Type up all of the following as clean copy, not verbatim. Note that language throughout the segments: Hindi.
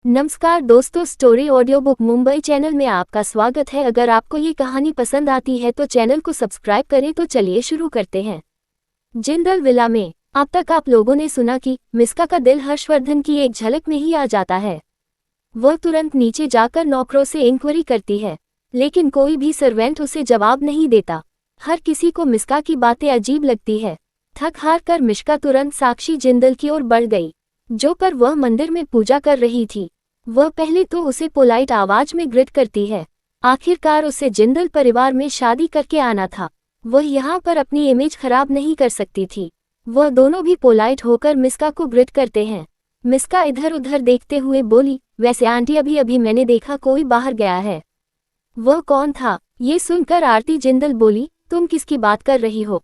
नमस्कार दोस्तों, story audio book Mumbai channel में आपका स्वागत है। अगर आपको ये कहानी पसंद आती है तो चैनल को सब्सक्राइब करें। तो चलिए शुरू करते हैं। जिंदल विला में अब तक आप लोगों ने सुना कि मिस्का का दिल हर्षवर्धन की एक झलक में ही आ जाता है। वह तुरंत नीचे जाकर नौकरों से इंक्वायरी करती है, लेकिन कोई भी सर्वेंट उसे जवाब नहीं देता। हर किसी को मिस्का की बातें अजीब लगती है। थक हार कर मिस्का तुरंत साक्षी जिंदल की ओर बढ़ गई, जो पर वह मंदिर में पूजा कर रही थी। वह पहले तो उसे पोलाइट आवाज में ग्रिट करती है। आखिरकार उसे जिंदल परिवार में शादी करके आना था। वह यहाँ पर अपनी इमेज खराब नहीं कर सकती थी। वह दोनों भी पोलाइट होकर मिस्का को ग्रिट करते हैं। मिस्का इधर उधर देखते हुए बोली, वैसे आंटी अभी अभी मैंने देखा कोई बाहर गया है। वह कौन था? ये सुनकर आरती जिंदल बोली, तुम किसकी बात कर रही हो?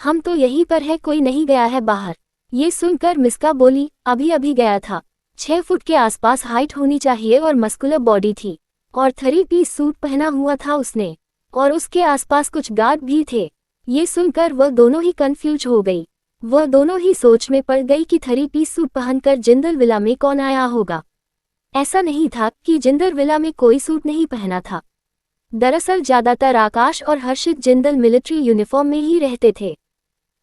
हम तो यहीं पर है, कोई नहीं गया है बाहर। ये सुनकर मिस्का बोली, अभी अभी गया था। 6 फुट के आसपास हाइट होनी चाहिए और मस्कुलर बॉडी थी, और 3 पीस सूट पहना हुआ था उसने, और उसके आसपास कुछ गार्ड भी थे। ये सुनकर वह दोनों ही कंफ्यूज हो गई। वह दोनों ही सोच में पड़ गई कि 3 पीस सूट पहनकर जिंदल विला में कौन आया होगा। ऐसा नहीं था कि जिंदल विला में कोई सूट नहीं पहना था। दरअसल ज्यादातर आकाश और हर्षित जिंदल मिलिट्री यूनिफॉर्म में ही रहते थे,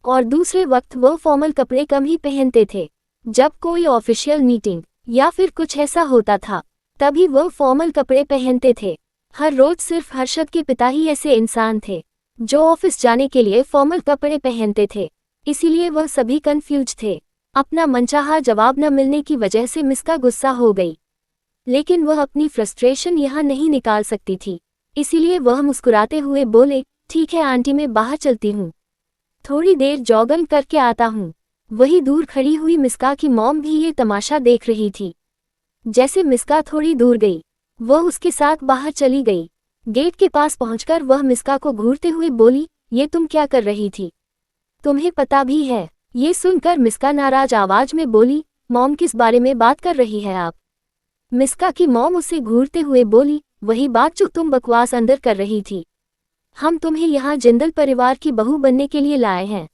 और दूसरे वक्त वह फॉर्मल कपड़े कम ही पहनते थे। जब कोई ऑफिशियल मीटिंग या फिर कुछ ऐसा होता था, तभी वह फॉर्मल कपड़े पहनते थे। हर रोज सिर्फ हर्षद के पिता ही ऐसे इंसान थे जो ऑफिस जाने के लिए फॉर्मल कपड़े पहनते थे, इसीलिए वह सभी कंफ्यूज थे। अपना मनचाहा जवाब न मिलने की वजह से मिस्का गुस्सा हो गई, लेकिन वह अपनी फ्रस्ट्रेशन यहाँ नहीं निकाल सकती थी। इसीलिए वह मुस्कुराते हुए बोले, ठीक है आंटी, मैं बाहर चलती हूँ, थोड़ी देर जॉगिंग करके आता हूँ। वही दूर खड़ी हुई मिस्का की मॉम भी ये तमाशा देख रही थी। जैसे मिस्का थोड़ी दूर गई, वह उसके साथ बाहर चली गई। गेट के पास पहुंचकर वह मिस्का को घूरते हुए बोली, ये तुम क्या कर रही थी? तुम्हें पता भी है? ये सुनकर मिस्का नाराज आवाज में बोली, मॉम किस बारे में बात कर रही है आप? मिस्का की मॉम उसे घूरते हुए बोली, वही बात जो तुम बकवास अंदर कर रही थी। हम तुम्हें यहाँ जिंदल परिवार की बहू बनने के लिए लाए हैं,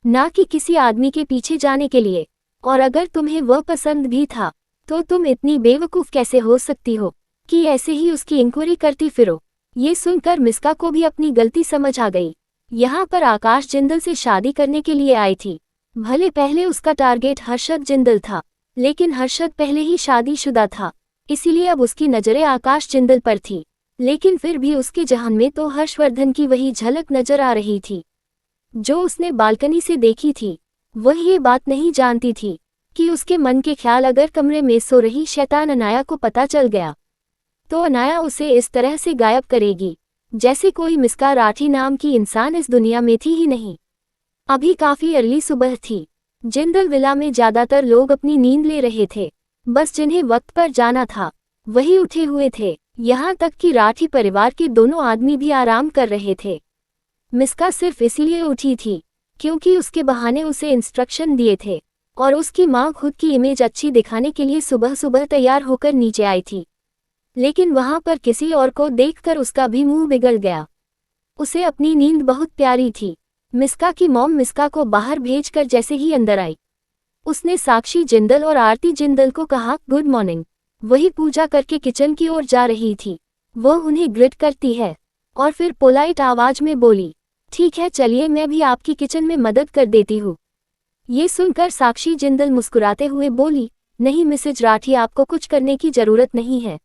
ना कि किसी आदमी के पीछे जाने के लिए। और अगर तुम्हें वह पसंद भी था तो तुम इतनी बेवकूफ़ कैसे हो सकती हो कि ऐसे ही उसकी इंक्वायरी करती फिरो? ये सुनकर मिस्का को भी अपनी गलती समझ आ गई। यहाँ पर आकाश जिंदल से शादी करने के लिए आई थी। भले पहले उसका टारगेट हर्षद जिंदल था, लेकिन हर्षद पहले ही शादीशुदा था, इसीलिए अब उसकी नज़रें आकाश जिंदल पर थी। लेकिन फिर भी उसके जहन में तो हर्षवर्धन की वही झलक नजर आ रही थी जो उसने बालकनी से देखी थी। वह ये बात नहीं जानती थी कि उसके मन के ख्याल अगर कमरे में सो रही शैतान अनाया को पता चल गया तो अनाया उसे इस तरह से गायब करेगी जैसे कोई मिस्का राठी नाम की इंसान इस दुनिया में थी ही नहीं। अभी काफी अर्ली सुबह थी। जिंदल विला में ज्यादातर लोग अपनी नींद ले रहे थे, बस जिन्हें वक्त पर जाना था वही उठे हुए थे। यहाँ तक कि राठी परिवार के दोनों आदमी भी आराम कर रहे थे। मिस्का सिर्फ इसीलिए उठी थी क्योंकि उसके बहाने उसे इंस्ट्रक्शन दिए थे, और उसकी माँ खुद की इमेज अच्छी दिखाने के लिए सुबह सुबह तैयार होकर नीचे आई थी। लेकिन वहां पर किसी और को देखकर उसका भी मुंह बिगड़ गया। उसे अपनी नींद बहुत प्यारी थी। मिस्का की मॉम मिस्का को बाहर भेजकर जैसे ही अंदर आई, उसने साक्षी जिंदल और आरती जिंदल को कहा, गुड मॉर्निंग। वही पूजा करके किचन की ओर जा रही थी। वह उन्हें ग्रिट करती है और फिर पोलाइट आवाज में बोली, ठीक है चलिए, मैं भी आपकी किचन में मदद कर देती हूँ। ये सुनकर साक्षी जिंदल मुस्कुराते हुए बोली, नहीं मिसेज राठी, आपको कुछ करने की जरूरत नहीं है।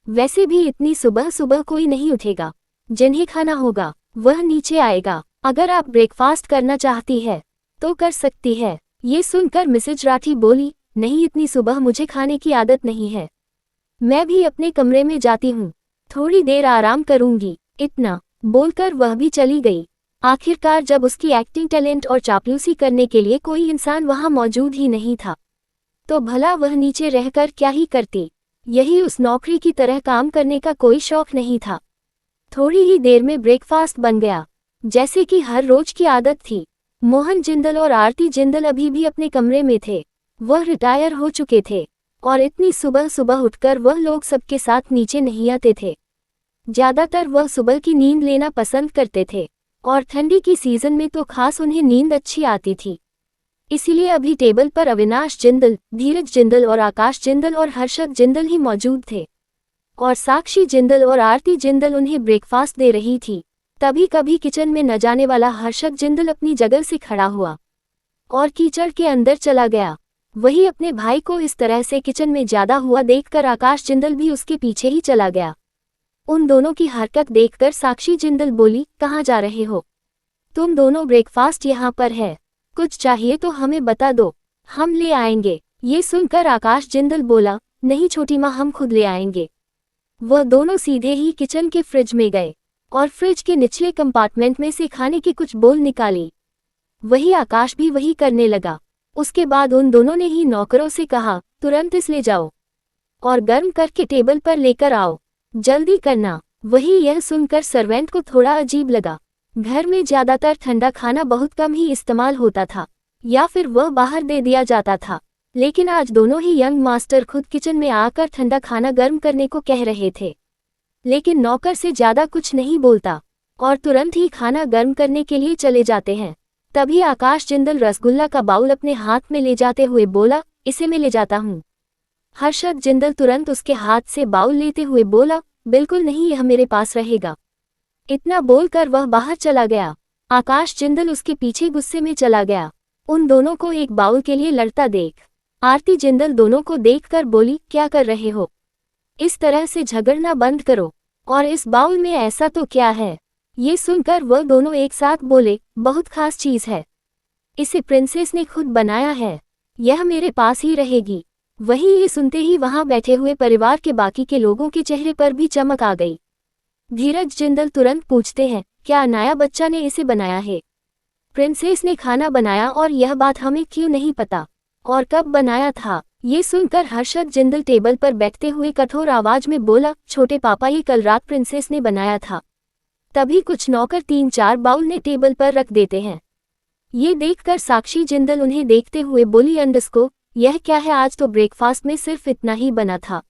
वैसे भी इतनी सुबह सुबह कोई नहीं उठेगा। जिन्हें खाना होगा वह नीचे आएगा। अगर आप ब्रेकफास्ट करना चाहती है तो कर सकती है। ये सुनकर मिसेज राठी बोली, नहीं, इतनी सुबह मुझे खाने की आदत नहीं है। मैं भी अपने कमरे में जाती हूँ, थोड़ी देर आराम करूंगी। इतना बोलकर वह भी चली गई। आखिरकार जब उसकी एक्टिंग टैलेंट और चापलूसी करने के लिए कोई इंसान वहां मौजूद ही नहीं था, तो भला वह नीचे रहकर क्या ही करती। यही उस नौकरी की तरह काम करने का कोई शौक नहीं था। थोड़ी ही देर में ब्रेकफास्ट बन गया, जैसे कि हर रोज की आदत थी। मोहन जिंदल और आरती जिंदल अभी भी अपने कमरे में थे। वह रिटायर हो चुके थे, और इतनी सुबह सुबह उठकर वह लोग सबके साथ नीचे नहीं आते थे। ज्यादातर वह सुबह की नींद लेना पसंद करते थे, और ठंडी की सीजन में तो खास उन्हें नींद अच्छी आती थी। इसीलिए अभी टेबल पर अविनाश जिंदल, धीरज जिंदल और आकाश जिंदल और हर्षद जिंदल ही मौजूद थे। और साक्षी जिंदल और आरती जिंदल उन्हें ब्रेकफास्ट दे रही थी। तभी कभी किचन में न जाने वाला हर्षद जिंदल अपनी जगह से खड़ा हुआ और कीचड़ के अंदर चला गया। वही अपने भाई को इस तरह से किचन में ज्यादा हुआ देखकर आकाश जिंदल भी उसके पीछे ही चला गया। उन दोनों की हरकत देखकर साक्षी जिंदल बोली, कहाँ जा रहे हो? तुम दोनों, ब्रेकफास्ट यहाँ पर है, कुछ चाहिए तो हमें बता दो, हम ले आएंगे। ये सुनकर आकाश जिंदल बोला, नहीं छोटी माँ, हम खुद ले आएंगे। वह दोनों सीधे ही किचन के फ्रिज में गए और फ्रिज के निचले कंपार्टमेंट में से खाने की कुछ बोल निकाली। वही आकाश भी वही करने लगा। उसके बाद उन दोनों ने ही नौकरों से कहा, तुरंत इस ले जाओ और गर्म करके टेबल पर लेकर आओ, जल्दी करना। वही यह सुनकर सर्वेंट को थोड़ा अजीब लगा। घर में ज्यादातर ठंडा खाना बहुत कम ही इस्तेमाल होता था या फिर वह बाहर दे दिया जाता था, लेकिन आज दोनों ही यंग मास्टर खुद किचन में आकर ठंडा खाना गर्म करने को कह रहे थे। लेकिन नौकर से ज्यादा कुछ नहीं बोलता और तुरंत ही खाना गर्म करने के लिए चले जाते हैं। तभी आकाश जिंदल रसगुल्ला का बाउल अपने हाथ में ले जाते हुए बोला, इसे मैं ले जाता हूँ। हर्षद जिंदल तुरंत उसके हाथ से बाउल लेते हुए बोला, बिल्कुल नहीं, यह मेरे पास रहेगा। इतना बोलकर वह बाहर चला गया। आकाश जिंदल उसके पीछे गुस्से में चला गया। उन दोनों को एक बाउल के लिए लड़ता देख आरती जिंदल दोनों को देखकर बोली, क्या कर रहे हो? इस तरह से झगड़ना बंद करो। और इस बाउल में ऐसा तो क्या है? ये सुनकर वह दोनों एक साथ बोले, बहुत खास चीज है, इसे प्रिंसेस ने खुद बनाया है, यह मेरे पास ही रहेगी। वही ये सुनते ही वहां बैठे हुए परिवार के बाकी के लोगों के चेहरे पर भी चमक आ गई। धीरज जिंदल तुरंत पूछते हैं, क्या नया बच्चा ने इसे बनाया है? प्रिंसेस ने खाना बनाया और यह बात हमें क्यों नहीं पता, और कब बनाया था? ये सुनकर हर्षद जिंदल टेबल पर बैठते हुए कठोर आवाज में बोला, छोटे पापा, ये कल रात प्रिंसेस ने बनाया था। तभी कुछ नौकर 3-4 बाउल ने टेबल पर रख देते हैं। ये देखकर साक्षी जिंदल उन्हें देखते हुए बोली, अंडस्को, यह क्या है? आज तो ब्रेकफास्ट में सिर्फ इतना ही बना था,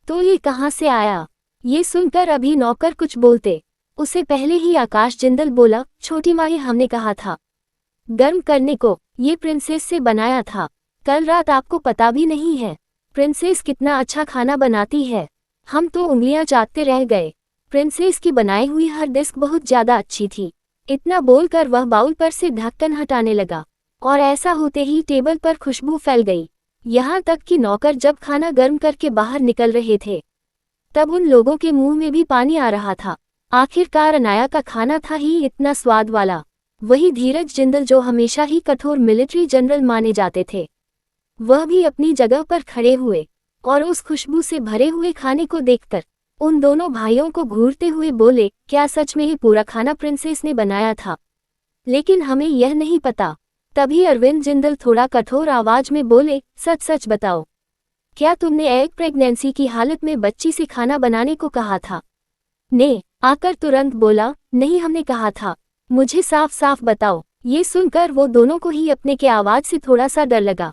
तो ये कहाँ से आया? ये सुनकर अभी नौकर कुछ बोलते उसे पहले ही आकाश जिंदल बोला, छोटी माँ, ये हमने कहा था गर्म करने को, ये प्रिंसेस से बनाया था। कल रात आपको पता भी नहीं है प्रिंसेस कितना अच्छा खाना बनाती है, हम तो उंगलियां चाटते रह गए। प्रिंसेस की बनाई हुई हर डिश बहुत ज्यादा अच्छी थी। इतना बोलकर वह बाउल पर से ढक्कन हटाने लगा और ऐसा होते ही टेबल पर खुशबू फैल गई। यहाँ तक कि नौकर जब खाना गर्म करके बाहर निकल रहे थे तब उन लोगों के मुंह में भी पानी आ रहा था। आखिरकार अनाया का खाना था ही इतना स्वाद वाला। वही धीरज जिंदल, जो हमेशा ही कठोर मिलिट्री जनरल माने जाते थे, वह भी अपनी जगह पर खड़े हुए और उस खुशबू से भरे हुए खाने को देखकर उन दोनों भाइयों को घूरते हुए बोले, क्या सच में ये पूरा खाना प्रिंसेस ने बनाया था? लेकिन हमें यह नहीं पता। तभी अरविंद जिंदल थोड़ा कठोर आवाज में बोले, सच सच बताओ, क्या तुमने एक प्रेगनेंसी की हालत में बच्ची से खाना बनाने को कहा था? ने आकर तुरंत बोला, नहीं, हमने कहा था, मुझे साफ साफ बताओ। ये सुनकर वो दोनों को ही अपने के आवाज से थोड़ा सा डर लगा।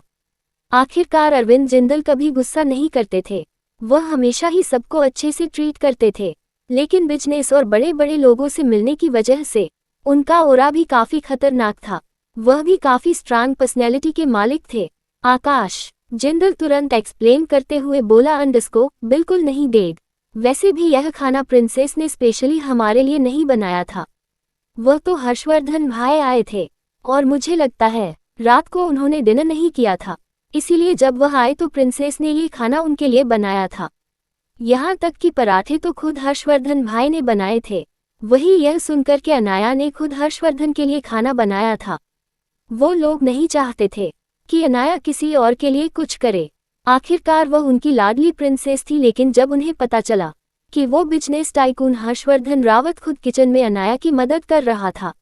आखिरकार अरविंद जिंदल कभी गुस्सा नहीं करते थे, वह हमेशा ही सबको अच्छे से ट्रीट करते थे, लेकिन बिजनेस और बड़े बड़े लोगों से मिलने की वजह से उनका ऑरा भी काफी खतरनाक था। वह भी काफी स्ट्रांग पर्सनैलिटी के मालिक थे। आकाश जिंदल तुरंत एक्सप्लेन करते हुए बोला, अंडस्को, बिल्कुल नहीं डैड, वैसे भी यह खाना प्रिंसेस ने स्पेशली हमारे लिए नहीं बनाया था। वह तो हर्षवर्धन भाई आए थे और मुझे लगता है रात को उन्होंने डिनर नहीं किया था, इसीलिए जब वह आए तो प्रिंसेस ने ये खाना उनके लिए बनाया था। यहाँ तक कि पराठे तो खुद हर्षवर्धन भाई ने बनाए थे। वही यह सुनकर के अनाया ने खुद हर्षवर्धन के लिए खाना बनाया था। वो लोग नहीं चाहते थे कि अनाया किसी और के लिए कुछ करे। आखिरकार वह उनकी लाडली प्रिंसेस थी, लेकिन जब उन्हें पता चला कि वो बिजनेस टाइकून हर्षवर्धन रावत खुद किचन में अनाया की मदद कर रहा था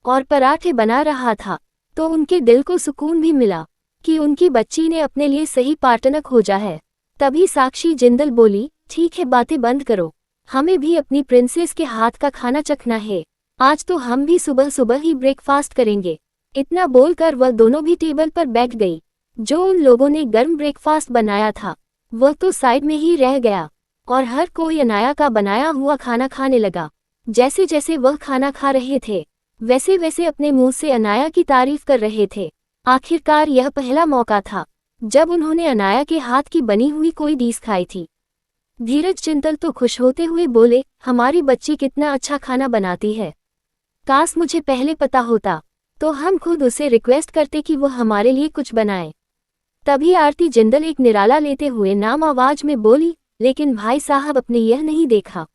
और पराठे बना रहा था, तो उनके दिल को सुकून भी मिला कि उनकी बच्ची ने अपने लिए सही पार्टनर खोजा है। तभी साक्षी जिंदल बोली, ठीक है, बातें बंद करो, हमें भी अपनी प्रिंसेस के हाथ का खाना चखना है। आज तो हम भी सुबह सुबह ही ब्रेकफास्ट करेंगे। इतना बोलकर वह दोनों भी टेबल पर बैठ गई। जो उन लोगों ने गर्म ब्रेकफास्ट बनाया था वह तो साइड में ही रह गया और हर कोई अनाया का बनाया हुआ खाना खाने लगा। जैसे जैसे वह खाना खा रहे थे वैसे वैसे अपने मुंह से अनाया की तारीफ कर रहे थे। आखिरकार यह पहला मौका था जब उन्होंने अनाया के हाथ की बनी हुई कोई डिश खाई थी। धीरज जिंदल तो खुश होते हुए बोले, हमारी बच्ची कितना अच्छा खाना बनाती है, काश मुझे पहले पता होता तो हम खुद उसे रिक्वेस्ट करते कि वो हमारे लिए कुछ बनाए। तभी आरती जिंदल एक निराला लेते हुए नाम आवाज में बोली, लेकिन भाई साहब आपने यह नहीं देखा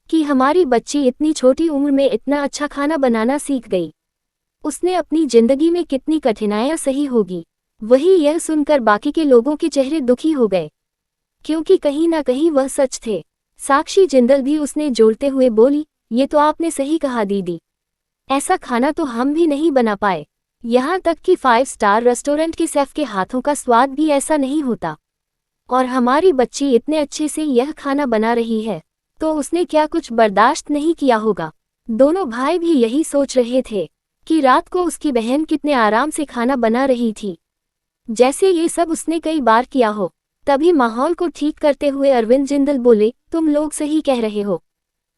कि हमारी बच्ची इतनी छोटी उम्र में इतना अच्छा खाना बनाना सीख गई। उसने अपनी जिंदगी में कितनी कठिनाइयां सही होगी। वही यह सुनकर बाकी के लोगों के चेहरे दुखी हो गए, क्योंकि कहीं ना कहीं वह सच थे। साक्षी जिंदल भी उसने जोड़ते हुए बोली, ये तो आपने सही कहा दीदी, ऐसा खाना तो हम भी नहीं बना पाए। यहाँ तक कि 5 स्टार रेस्टोरेंट के शेफ के हाथों का स्वाद भी ऐसा नहीं होता। और हमारी बच्ची इतने अच्छे से यह खाना बना रही है तो उसने क्या कुछ बर्दाश्त नहीं किया होगा। दोनों भाई भी यही सोच रहे थे कि रात को उसकी बहन कितने आराम से खाना बना रही थी, जैसे ये सब उसने कई बार किया हो। तभी माहौल को ठीक करते हुए अरविंद जिंदल बोले, तुम लोग सही कह रहे हो,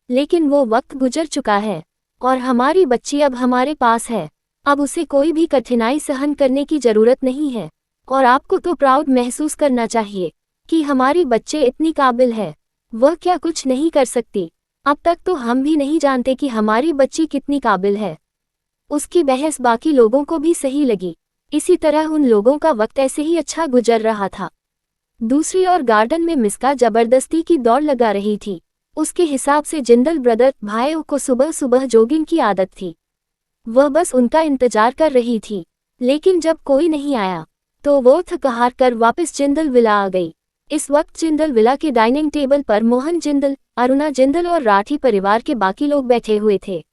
लेकिन वो वक्त गुजर चुका है और हमारी बच्ची अब हमारे पास है। अब उसे कोई भी कठिनाई सहन करने की जरूरत नहीं है और आपको तो प्राउड महसूस करना चाहिए कि हमारी बच्चे इतनी काबिल है। वह क्या कुछ नहीं कर सकती? अब तक तो हम भी नहीं जानते कि हमारी बच्ची कितनी काबिल है। उसकी बहस बाकी लोगों को भी सही लगी। इसी तरह उन लोगों का वक्त ऐसे ही अच्छा गुजर रहा था। दूसरी ओर गार्डन में मिस्का जबरदस्ती की दौड़ लगा रही थी। उसके हिसाब से जिंदल ब्रदर भाइयों को सुबह सुबह जॉगिंग की आदत थी। वह बस उनका इंतजार कर रही थी, लेकिन जब कोई नहीं आया तो वो थक हार कर वापस जिंदल विला आ गई। इस वक्त जिंदल विला के डाइनिंग टेबल पर मोहन जिंदल, अरुणा जिंदल और राठी परिवार के बाकी लोग बैठे हुए थे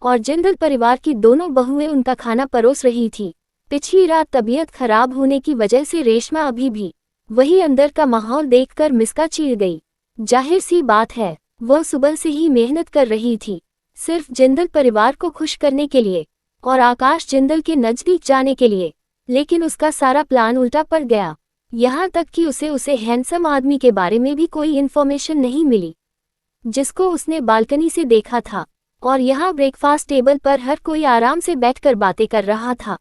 और जिंदल परिवार की दोनों बहुएं उनका खाना परोस रही थी। पिछली रात तबीयत खराब होने की वजह से रेशमा अभी भी वही अंदर का माहौल देखकर मिस्का चिढ़ गई। जाहिर सी बात है, वह सुबह से ही मेहनत कर रही थी सिर्फ जिंदल परिवार को खुश करने के लिए और आकाश जिंदल के नजदीक जाने के लिए, लेकिन उसका सारा प्लान उल्टा पड़ गया। यहाँ तक कि उसे हैंडसम आदमी के बारे में भी कोई इन्फॉर्मेशन नहीं मिली जिसको उसने बालकनी से देखा था। और यहाँ ब्रेकफास्ट टेबल पर हर कोई आराम से बैठकर बातें कर रहा था।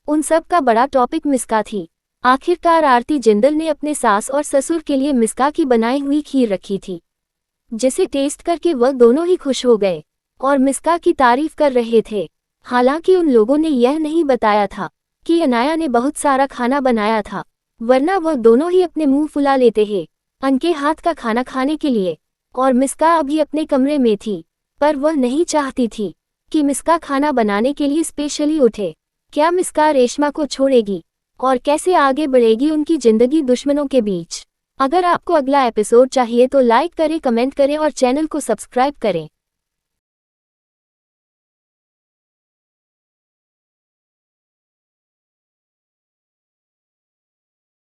उन सब का बड़ा टॉपिक मिस्का थी। आखिरकार आरती जिंदल ने अपने सास और ससुर के लिए मिस्का की बनाई हुई खीर रखी थी, जिसे टेस्ट करके वह दोनों ही खुश हो गए और मिस्का की तारीफ कर रहे थे। हालांकि उन लोगों ने यह नहीं बताया था कि अनाया ने बहुत सारा खाना बनाया था, वरना वह दोनों ही अपने मुंह फुला लेते हैं उनके हाथ का खाना खाने के लिए। और मिस्का अभी अपने कमरे में थी, पर वह नहीं चाहती थी कि मिस्का खाना बनाने के लिए स्पेशली उठे। क्या मिस्का रेशमा को छोड़ेगी और कैसे आगे बढ़ेगी उनकी जिंदगी दुश्मनों के बीच? अगर आपको अगला एपिसोड चाहिए तो लाइक करें, कमेंट करें और चैनल को सब्सक्राइब करें।